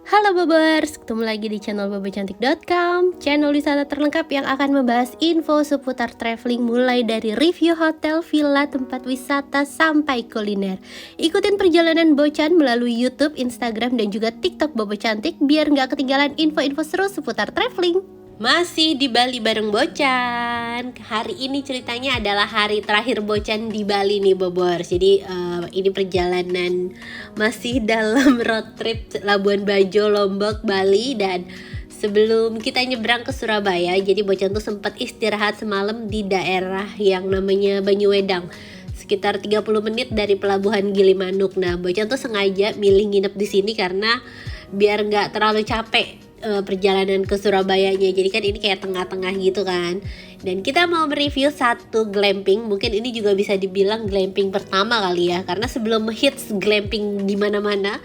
Halo Bobers, ketemu lagi di channel bobocantik.com, channel wisata terlengkap yang akan membahas info seputar traveling mulai dari review hotel, villa, tempat wisata, sampai kuliner. Ikutin perjalanan Bocan melalui YouTube, Instagram, dan juga TikTok Bobo Cantik biar nggak ketinggalan info-info seru seputar traveling. Masih di Bali bareng Bocan. Hari ini ceritanya adalah hari terakhir Bocan di Bali nih Bobors. Jadi ini perjalanan masih dalam road trip Labuan Bajo, Lombok, Bali. Dan sebelum kita nyebrang ke Surabaya, jadi Bocan tuh sempat istirahat semalam di daerah yang namanya Banyuwedang, sekitar 30 menit dari pelabuhan Gilimanuk. Nah, Bocan tuh sengaja milih nginep di sini karena biar nggak terlalu capek perjalanan ke Surabayanya. Jadi kan ini kayak tengah-tengah gitu kan. Dan kita mau mereview satu glamping. Mungkin ini juga bisa dibilang glamping pertama kali ya, karena sebelum hits glamping di mana-mana,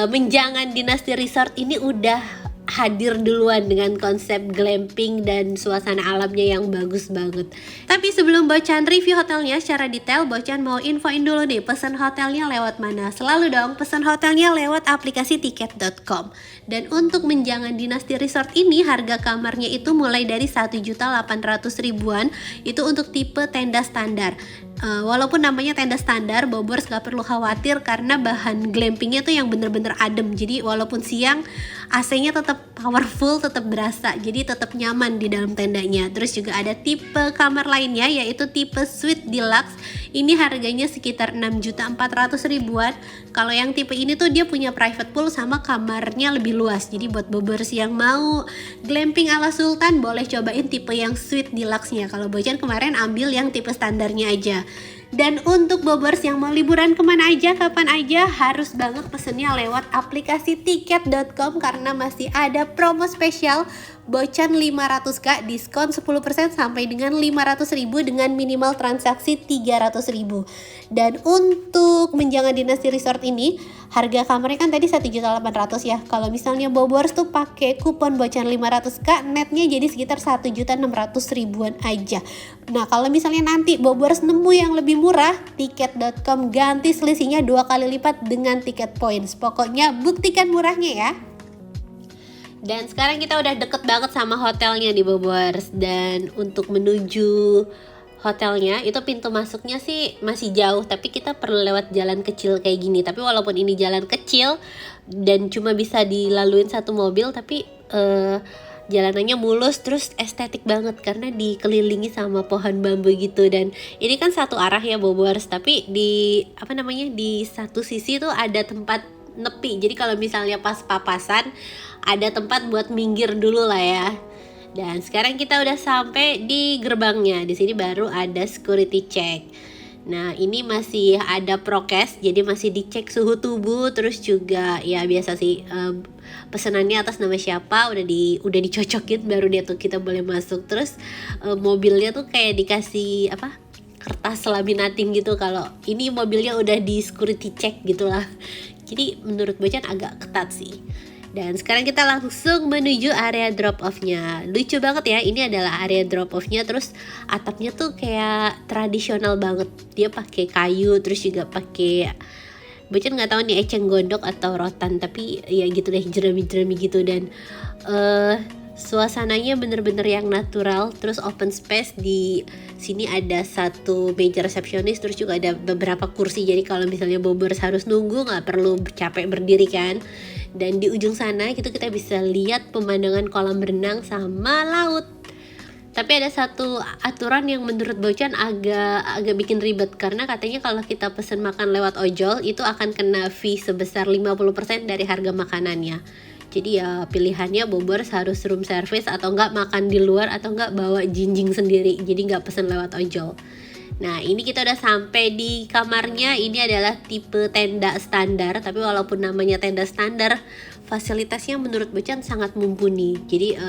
Menjangan Dynasty Resort ini udah hadir duluan dengan konsep glamping dan suasana alamnya yang bagus banget. Tapi sebelum Bocan review hotelnya secara detail, Bocan mau infoin dulu nih, pesan hotelnya lewat mana? Selalu dong pesan hotelnya lewat aplikasi tiket.com. Dan untuk Menjangan Dynasty Resort ini harga kamarnya itu mulai dari 1.800.000-an, itu untuk tipe tenda standar. Walaupun namanya tenda standar, Bobors gak perlu khawatir karena bahan glampingnya tuh yang bener-bener adem. Jadi walaupun siang, AC-nya tetap powerful, tetap berasa, jadi tetap nyaman di dalam tendanya. Terus juga ada tipe kamar lainnya, yaitu tipe suite deluxe. Ini harganya sekitar 6.400.000-an. Kalau yang tipe ini tuh dia punya private pool sama kamarnya lebih luas. Jadi buat Bobors yang mau glamping ala Sultan, boleh cobain tipe yang suite deluxe-nya. Kalau Bocan kemarin ambil yang tipe standarnya aja. Dan untuk Bobers yang mau liburan kemana aja, kapan aja, harus banget pesennya lewat aplikasi tiket.com karena masih ada promo spesial Bocan 500k, diskon 10% sampai dengan 500.000 dengan minimal transaksi 300.000. Dan untuk Menjangan Dynasty Resort ini, harga kamarnya kan tadi 1.800.000 ya. Kalau misalnya Bobors tuh pakai kupon Bocan 500k, netnya jadi sekitar 1.600.000-an aja. Nah, kalau misalnya nanti Bobors nemu yang lebih murah, tiket.com ganti selisihnya 2 kali lipat dengan tiket points. Pokoknya buktikan murahnya ya. Dan sekarang kita udah deket banget sama hotelnya di Bobors. Dan untuk menuju hotelnya itu pintu masuknya sih masih jauh, tapi kita perlu lewat jalan kecil kayak gini. Tapi walaupun ini jalan kecil dan cuma bisa dilaluin satu mobil, tapi jalanannya mulus, terus estetik banget karena dikelilingi sama pohon bambu gitu. Dan ini kan satu arah ya Bobors, tapi di di satu sisi tuh ada tempat nepi. Jadi kalau misalnya pas papasan ada tempat buat minggir dulu lah ya. Dan sekarang kita udah sampai di gerbangnya. Di sini baru ada security check. Nah, ini masih ada prokes, jadi masih dicek suhu tubuh, terus juga ya biasa sih pesenannya atas nama siapa udah dicocokin baru dia tuh kita boleh masuk. Terus mobilnya tuh kayak dikasih kertas laminating gitu kalau ini mobilnya udah di security check gitulah. Jadi menurut Bocan agak ketat sih. Dan sekarang kita langsung menuju area drop off-nya. Lucu banget ya, ini adalah area drop off-nya. Terus atapnya tuh kayak tradisional banget. Dia pakai kayu, terus juga pakai, Bocan nggak tahu nih eceng gondok atau rotan, tapi ya gitu deh, jerami-jerami gitu. Dan suasananya bener-bener yang natural. Terus open space, di sini ada satu meja resepsionis, terus juga ada beberapa kursi. Jadi kalau misalnya Bobors harus nunggu nggak perlu capek berdiri kan. Dan di ujung sana gitu kita bisa lihat pemandangan kolam renang sama laut. Tapi ada satu aturan yang menurut Bocan agak bikin ribet, karena katanya kalau kita pesen makan lewat ojol itu akan kena fee sebesar 50% dari harga makanannya. Jadi ya pilihannya Bobors harus room service atau enggak makan di luar atau enggak bawa jinjing sendiri. Jadi enggak pesen lewat ojol. Nah, ini kita udah sampai di kamarnya. Ini adalah tipe tenda standar, tapi walaupun namanya tenda standar, fasilitasnya menurut Bocan sangat mumpuni. Jadi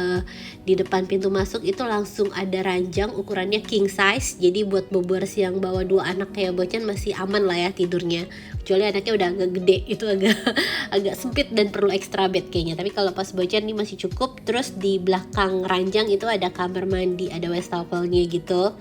di depan pintu masuk itu langsung ada ranjang ukurannya king size. Jadi buat Bobors yang bawa 2 anak kayak Bocan masih aman lah ya tidurnya. Kecuali anaknya udah agak gede, itu agak sempit dan perlu extra bed kayaknya. Tapi kalau pas Bocan nih masih cukup. Terus di belakang ranjang itu ada kamar mandi, ada wastafel-nya gitu.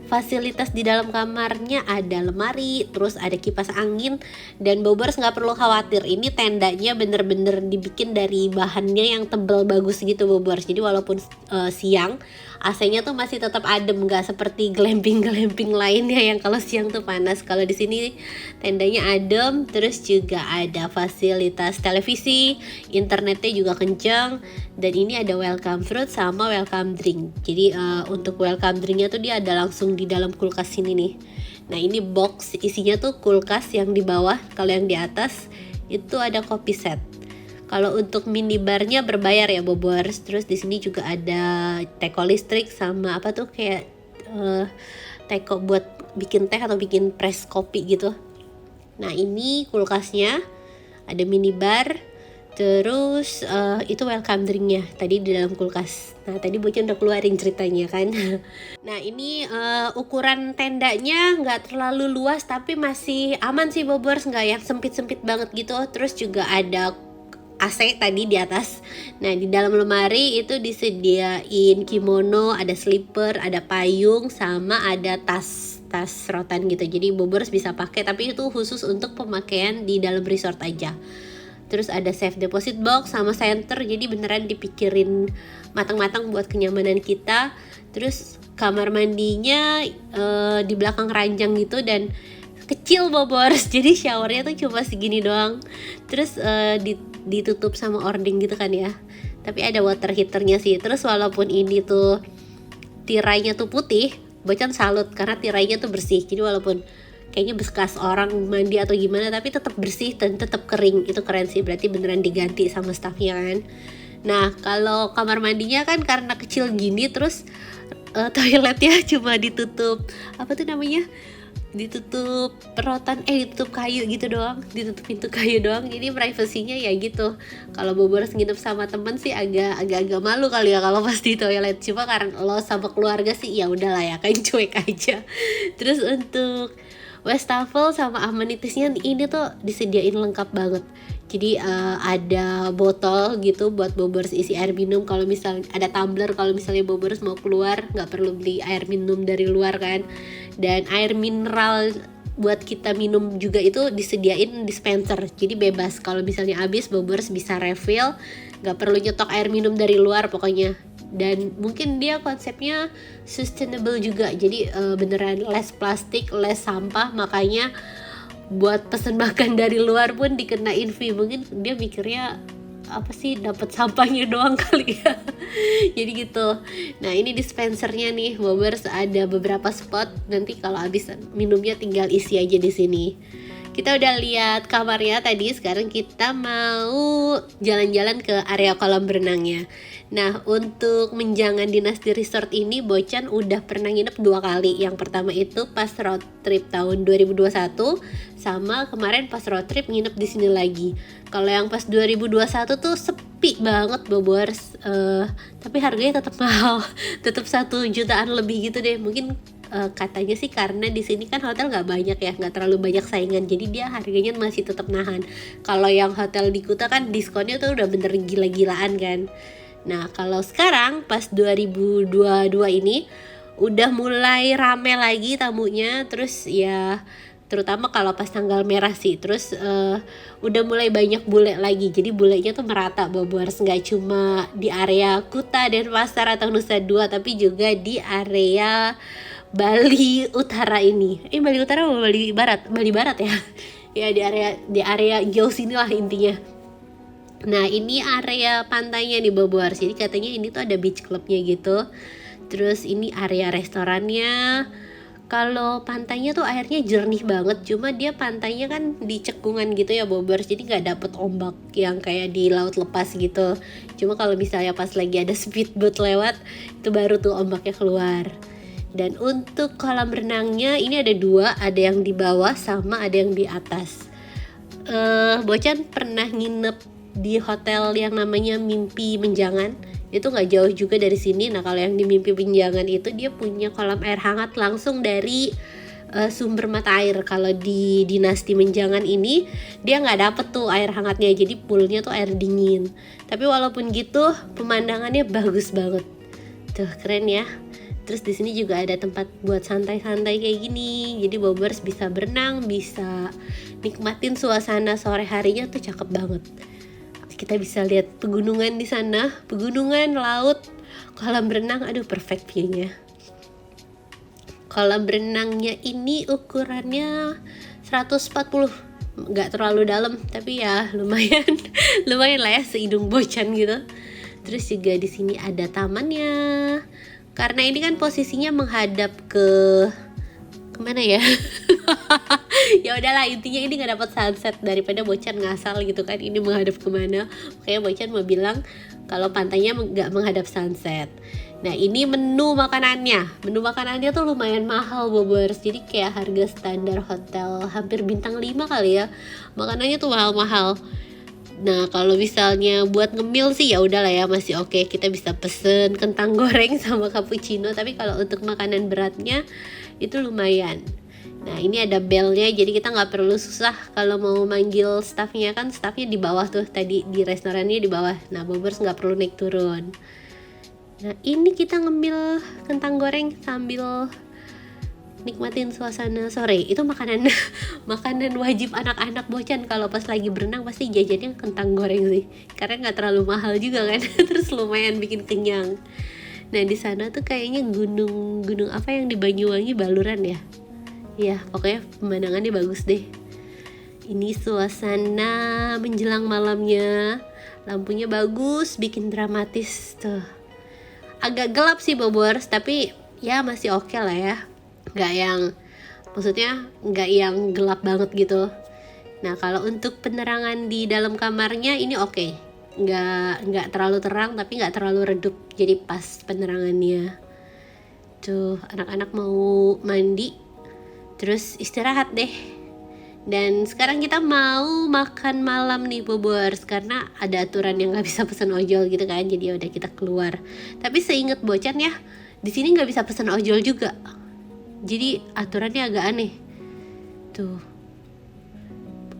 fasilitas di dalam kamarnya ada lemari, terus ada kipas angin, dan Bobers nggak perlu khawatir, ini tendanya bener-bener dibikin dari bahannya yang tebal bagus gitu Bobers. Jadi walaupun siang AC-nya tuh masih tetap adem, nggak seperti glamping lainnya yang kalau siang tuh panas. Kalau di sini tendanya adem, terus juga ada fasilitas televisi, internetnya juga kencang, dan ini ada welcome fruit sama welcome drink. Jadi untuk welcome drinknya tuh dia ada langsung di dalam kulkas sini nih. Nah ini box isinya tuh kulkas yang di bawah, kalau yang di atas itu ada kopi set. Kalau untuk minibarnya berbayar ya Bobers. Terus di sini juga ada teko listrik sama apa tuh kayak teko buat bikin teh atau bikin press kopi gitu. Nah ini kulkasnya, ada minibar, terus itu welcome drinknya tadi di dalam kulkas. Nah tadi Bocan udah keluarin ceritanya kan. Nah ini ukuran tendanya nggak terlalu luas tapi masih aman sih Bobers, nggak yang sempit-sempit banget gitu. Terus juga ada AC tadi di atas. Nah di dalam lemari itu disediain kimono, ada slipper, ada payung, sama ada tas rotan gitu. Jadi Bobers bisa pakai, tapi itu khusus untuk pemakaian di dalam resort aja. Terus ada safe deposit box sama center, jadi beneran dipikirin matang-matang buat kenyamanan kita. Terus kamar mandinya di belakang ranjang gitu dan kecil Bobors, jadi showernya tuh cuma segini doang. Terus ditutup sama ording gitu kan ya, tapi ada water heaternya sih. Terus walaupun ini tuh tirainya tuh putih, Bocan salut karena tirainya tuh bersih. Jadi walaupun kayaknya bekas orang mandi atau gimana, tapi tetap bersih dan tetap kering. Itu keren sih, berarti beneran diganti sama staffnya kan. Nah kalau kamar mandinya kan karena kecil gini, terus toiletnya cuma ditutup apa tuh namanya, ditutup rotan, ditutup kayu gitu doang, ditutup pintu kayu doang. Jadi privasinya ya gitu. Kalau Bobors nginep sama temen sih agak malu kali ya kalau pas di toilet. Cuma karena lo sama keluarga sih ya udahlah ya kan, cuek aja. Terus untuk wastafel sama amenitisnya ini tuh disediain lengkap banget. Jadi ada botol gitu buat Bobors isi air minum. Kalau misalnya ada tumbler, kalau misalnya Bobors mau keluar nggak perlu beli air minum dari luar kan. Dan air mineral buat kita minum juga itu disediain dispenser, jadi bebas. Kalau misalnya habis Bobors bisa refill, nggak perlu nyetok air minum dari luar pokoknya. Dan mungkin dia konsepnya sustainable juga, jadi beneran less plastik, less sampah. Makanya buat pesen makan dari luar pun dikenain fee. Mungkin dia mikirnya apa sih, dapat sampahnya doang kali ya. Jadi gitu. Nah ini dispensernya nih Bobers, ada beberapa spot. Nanti kalau habis minumnya tinggal isi aja di sini. Kita udah lihat kamarnya tadi, sekarang kita mau jalan-jalan ke area kolam berenangnya. Nah untuk menjangan Dynasty Resort ini Bocan udah pernah nginep 2 kali. Yang pertama itu pas road trip tahun 2021, sama kemarin pas road trip nginep di sini lagi. Kalau yang pas 2021 tuh sepi banget Bobors, tapi harganya tetap mahal, tetap 1 jutaan lebih gitu deh. Mungkin katanya sih karena di sini kan hotel nggak banyak ya, nggak terlalu banyak saingan, jadi dia harganya masih tetap nahan. Kalau yang hotel di Kuta kan diskonnya tuh udah bener gila-gilaan kan. Nah kalau sekarang pas 2022 ini udah mulai rame lagi tamunya. Terus ya terutama kalau pas tanggal merah sih. Terus udah mulai banyak bule lagi, jadi bulenya tuh merata Bobors, nggak cuma di area Kuta, Denpasar atau Nusa Dua, tapi juga di area Bali Utara ini. Bali Utara atau Bali Barat? Bali Barat ya. Ya di area jauh sini lah intinya. Nah ini area pantainya nih Bobors. Jadi katanya ini tuh ada beach clubnya gitu. Terus ini area restorannya. Kalau pantainya tuh airnya jernih banget, cuma dia pantainya kan di cekungan gitu ya Bobors, jadi nggak dapet ombak yang kayak di laut lepas gitu. Cuma kalau misalnya pas lagi ada speedboat lewat, itu baru tuh ombaknya keluar. Dan untuk kolam renangnya ini ada 2, ada yang di bawah sama ada yang di atas. Bocan pernah nginep di hotel yang namanya Mimpi Menjangan, itu nggak jauh juga dari sini. Nah kalau yang di Mimpi Menjangan itu dia punya kolam air hangat langsung dari sumber mata air. Kalau di Dynasty Menjangan ini dia nggak dapet tuh air hangatnya, jadi poolnya tuh air dingin. Tapi walaupun gitu pemandangannya bagus banget tuh, keren ya. Terus di sini juga ada tempat buat santai-santai kayak gini. Jadi Bobers bisa berenang, bisa nikmatin suasana sore harinya tuh cakep banget. Kita bisa lihat pegunungan di sana, pegunungan, laut, kolam renang, aduh perfect view-nya. Kolam renangnya ini ukurannya 140, nggak terlalu dalam, tapi ya lumayan, lumayan lah ya, sehidung bocan gitu. Terus juga di sini ada tamannya. Karena ini kan posisinya menghadap ke kemana ya? Ya udahlah, intinya ini nggak dapat sunset, daripada bocan ngasal gitu kan. Ini menghadap kemana? Makanya bocan mau bilang kalau pantainya nggak menghadap sunset. Nah ini menu makanannya. Menu makanannya tuh lumayan mahal Bobers. Jadi kayak harga standar hotel hampir bintang 5 kali ya. Makanannya tuh mahal-mahal. Nah kalau misalnya buat ngemil sih ya udahlah ya, masih oke. Kita bisa pesen kentang goreng sama cappuccino. Tapi kalau untuk makanan beratnya itu lumayan. Nah ini ada belnya, jadi kita nggak perlu susah kalau mau manggil staffnya, kan staffnya di bawah tuh, tadi di restorannya di bawah. Nah Bobers nggak perlu naik turun. Nah ini kita ngemil kentang goreng sambil nikmatin suasana sore. Itu makanan makanan wajib anak-anak bocan kalau pas lagi berenang, pasti jajannya kentang goreng sih, karena nggak terlalu mahal juga kan. Terus lumayan bikin kenyang. Nah di sana tuh kayaknya gunung apa yang di Banyuwangi, Baluran ya. Ya pokoknya pemandangannya bagus deh. Ini suasana menjelang malamnya, lampunya bagus, bikin dramatis tuh. Agak gelap sih Bobors, tapi ya masih oke lah ya. Nggak yang, maksudnya nggak yang gelap banget gitu. Nah kalau untuk penerangan di dalam kamarnya ini oke. Nggak terlalu terang tapi nggak terlalu redup, jadi pas penerangannya. Tuh anak-anak mau mandi, terus istirahat deh. Dan sekarang kita mau makan malam nih Bobors, karena ada aturan yang nggak bisa pesan ojol gitu kan. Jadi udah kita keluar. Tapi seinget bocan ya, di sini nggak bisa pesan ojol juga. Jadi aturannya agak aneh. Tuh.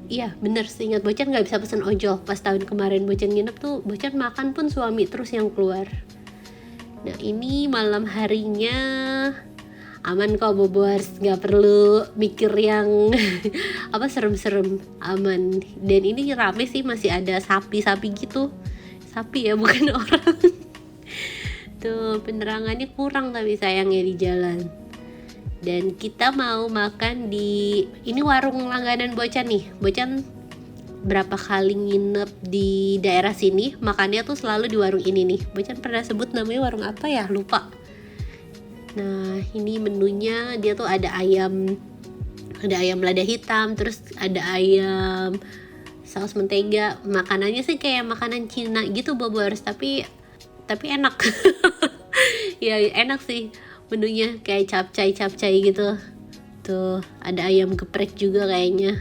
Iya bener, seingat bocan nggak bisa pesan ojol. Pas tahun kemarin bocan nginep tuh, bocan makan pun suami terus yang keluar. Nah ini malam harinya aman kok Bobors, nggak perlu mikir yang apa serem-serem, aman. Dan ini rame sih, masih ada sapi-sapi gitu. Sapi ya, bukan orang. Tuh penerangannya kurang tapi sayangnya di jalan. Dan kita mau makan di ini warung langganan bocan nih. Bocan berapa kali nginep di daerah sini, makannya tuh selalu di warung ini nih. Bocan pernah sebut namanya warung apa ya, lupa. Nah ini menunya, dia tuh ada ayam lada hitam, terus ada ayam saus mentega. Makanannya sih kayak makanan Cina gitu Bobors, tapi enak. Ya enak sih menunya, kayak capcay gitu. Tuh ada ayam geprek juga kayaknya.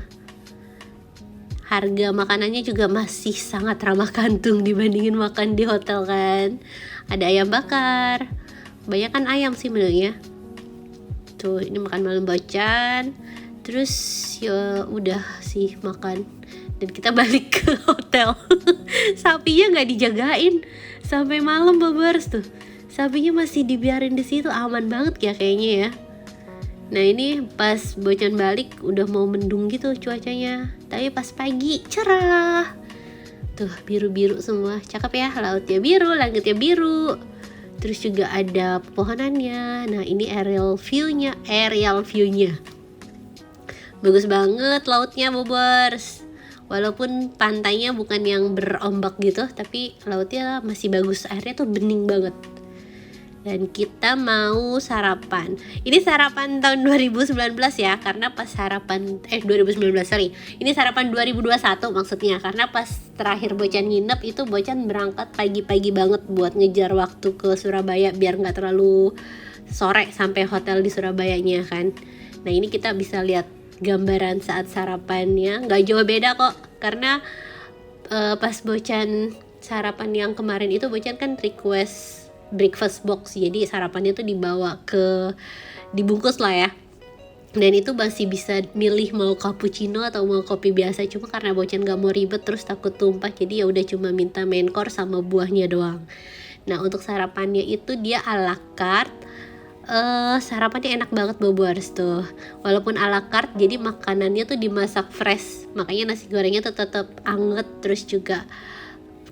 Harga makanannya juga masih sangat ramah kantong dibandingin makan di hotel kan. Ada ayam bakar, kebanyakan ayam sih menunya. Tuh ini makan malam bocan. Terus ya udah sih makan, dan kita balik ke hotel. Sapinya nggak dijagain sampai malam Bobors tuh. Sapinya masih dibiarin di situ, aman banget ya kayaknya ya. Nah ini pas bocan balik udah mau mendung gitu cuacanya, tapi pas pagi cerah. Tuh biru-biru semua, cakep ya, lautnya biru, langitnya biru. Terus juga ada pepohonannya. Nah ini aerial view-nya. Bagus banget lautnya Bobors. Walaupun pantainya bukan yang berombak gitu, tapi lautnya masih bagus, airnya tuh bening banget. Dan kita mau sarapan. Ini sarapan tahun 2019 ya, karena pas sarapan 2019 sorry. Ini sarapan 2021 maksudnya, karena pas terakhir bocan nginep itu bocan berangkat pagi-pagi banget buat ngejar waktu ke Surabaya biar nggak terlalu sore sampai hotel di Surabayanya kan. Nah ini kita bisa lihat gambaran saat sarapannya, nggak jauh beda kok, karena pas bocan sarapan yang kemarin itu bocan kan request breakfast box, jadi sarapannya tuh dibungkus lah ya. Dan itu masih bisa milih mau cappuccino atau mau kopi biasa, cuma karena bocan gak mau ribet terus takut tumpah, jadi ya udah cuma minta main course sama buahnya doang. Nah untuk sarapannya itu dia ala carte, Sarapannya enak banget Bobors tuh. Walaupun ala carte, jadi makanannya tuh dimasak fresh. Makanya nasi gorengnya tuh tetap anget. Terus juga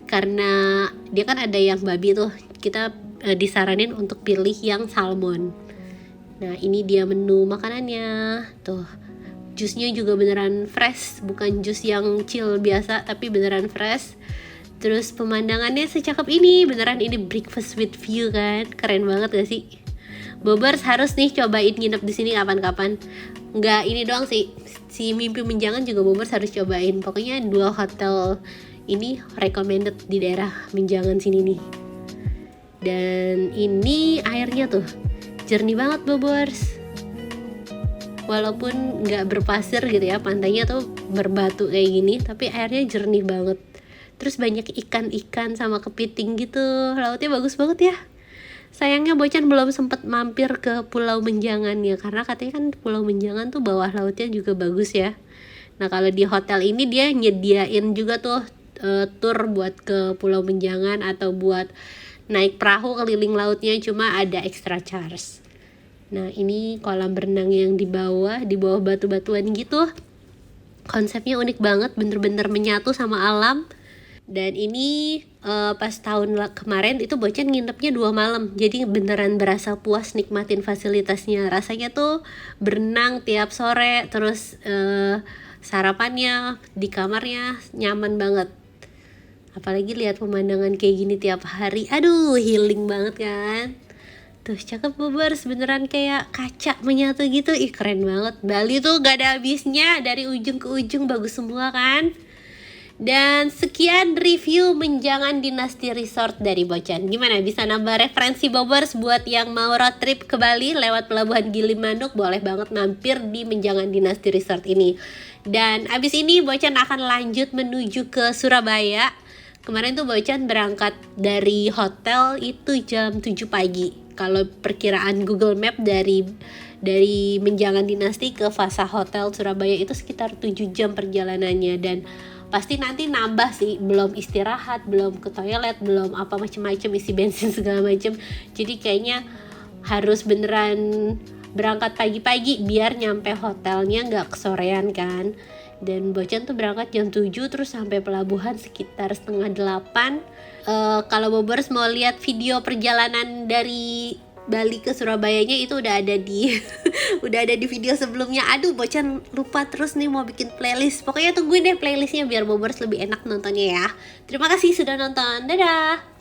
karena dia kan ada yang babi tuh, kita disaranin untuk pilih yang salmon. Nah ini dia menu makanannya tuh. Jusnya juga beneran fresh, bukan jus yang chill biasa, tapi beneran fresh. Terus pemandangannya secakep ini, beneran ini breakfast with view kan, keren banget gak sih? Bobers harus nih cobain nginep di sini kapan-kapan. Nggak ini doang sih, si Mimpi Menjangan juga Bobers harus cobain. Pokoknya 2 hotel ini recommended di daerah Menjangan sini nih. Dan ini airnya tuh jernih banget Bobers. Walaupun nggak berpasir gitu ya, pantainya tuh berbatu kayak gini, tapi airnya jernih banget. Terus banyak ikan-ikan sama kepiting gitu, lautnya bagus banget ya. Sayangnya Bocan belum sempet mampir ke Pulau Menjangan ya, karena katanya kan Pulau Menjangan tuh bawah lautnya juga bagus ya. Nah kalau di hotel ini dia nyediain juga tuh tour buat ke Pulau Menjangan atau buat naik perahu keliling lautnya, cuma ada extra charge. Nah ini kolam berenang yang di bawah batu-batuan gitu. Konsepnya unik banget, bener-bener menyatu sama alam. Dan ini pas tahun kemarin itu Bocan nginepnya 2 malam. Jadi beneran berasa puas nikmatin fasilitasnya. Rasanya tuh berenang tiap sore. Terus sarapannya di kamarnya nyaman banget. Apalagi lihat pemandangan kayak gini tiap hari. Aduh healing banget kan. Tuh cakep Bobers, beneran kayak kaca menyatu gitu. Ih keren banget. Bali tuh gak ada habisnya, dari ujung ke ujung bagus semua kan. Dan sekian review Menjangan Dynasty Resort dari Bocan. Gimana, bisa nambah referensi Bobers buat yang mau road trip ke Bali lewat Pelabuhan Gilimanuk? Boleh banget mampir di Menjangan Dynasty Resort ini. Dan abis ini Bocan akan lanjut menuju ke Surabaya. Kemarin tuh Bocan berangkat dari hotel itu jam 7 pagi. Kalau perkiraan Google Map dari Menjangan Dynasty ke Fasa Hotel Surabaya itu sekitar 7 jam perjalanannya. Dan pasti nanti nambah sih, belum istirahat, belum ke toilet, belum apa macem-macem, isi bensin segala macem. Jadi kayaknya harus beneran berangkat pagi-pagi biar nyampe hotelnya nggak kesorean kan. Dan Bocan tuh berangkat jam 7 terus sampai pelabuhan sekitar setengah 8. Kalau Bobers mau lihat video perjalanan dari Bali ke Surabayanya itu udah ada di udah ada di video sebelumnya. Aduh Bocan lupa terus nih mau bikin playlist. Pokoknya tungguin deh playlistnya biar Bobers lebih enak nontonnya ya. Terima kasih sudah nonton. Dadah.